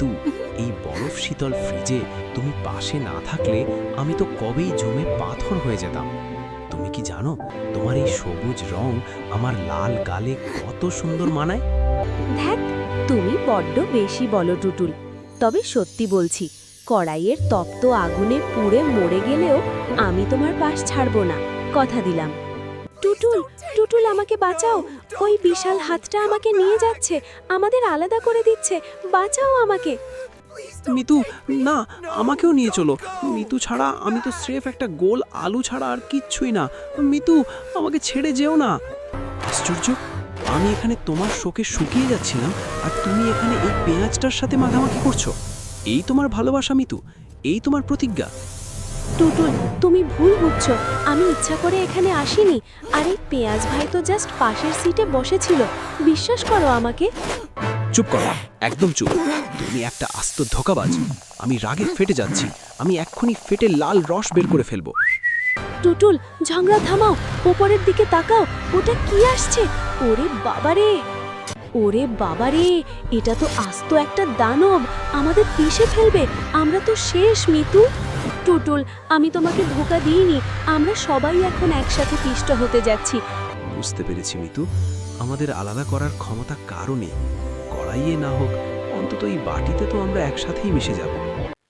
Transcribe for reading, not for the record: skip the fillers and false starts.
মিতু, এই বরফ শীতল ফ্রিজে তুমি পাশে না থাকলে আমি তো কবেই জমে পাথর হয়ে যেতাম। তুমি কি জানো তোমার এই সবুজ রং আমার লাল গালে কত সুন্দর মানায়? দেখ, তুমি বড্ড বেশি বলো টুটুল। তবে সত্যি বলছি, কড়াইয়ের তপ্ত আগুনে পুড়ে মরে গেলেও আমি তোমার পাশ ছাড়বো না, কথা দিলাম। টুটুল, টুটুল, আমাকে বাঁচাও! ওই বিশাল হাতটা আমাকে নিয়ে যাচ্ছে, আমাদের আলাদা করে দিচ্ছে, বাঁচাও আমাকে! মিতু, না, আমাকেও নিয়ে চলো। মিতু ছাড়া আমি তো স্রেফ একটা গোল আলু ছাড়া আর কিচ্ছুই না। মিতু, আমাকে ছেড়ে যেও না। আশ্চর্য, আমি এখানে তোমার শোকে শুকিয়ে যাচ্ছিলাম আর তুমি এখানে এই পেঁয়াজটার সাথে মাখামাখি করছো। এই তোমার ভালোবাসা মিতু, এই তোমার প্রতিজ্ঞা? টুটুল, তুমি ভুল বুঝছো, আমি ইচ্ছা করে এখানে আসিনি। আর এই পেঁয়াজ ভাই তো জাস্ট পাশের সিটে বসেছিল, বিশ্বাস করো আমাকে। চুপ করো, একদম চুপ। তুমি একটা আস্ত ধোঁকাবাজ। আমি রাগে ফেটে যাচ্ছি, আমি এক্ষুনি ফেটে লাল রস বের করে ফেলবো। টুটুল, ঝগড়া থামাও, উপরের দিকে তাকাও, ওটা কি আসছে? ওরে বাবারে, ওরে বাবারে, এটা তো আস্ত একটা দানব, আমাদের পিষে ফেলবে, আমরা তো শেষ মিতু। টুটুল, আমি তোমাকে ধোঁকা দিইনি, আমরা সবাই এখন একসাথে পিষ্ট হতে যাচ্ছি। বুঝতে পেরেছি মিতু, আমাদের আলাদা করার ক্ষমতা কারও নেই। কড়াইয়ে না হোক, অন্তত এই বাটিতে তো আমরা একসাথেই মিশে যাব।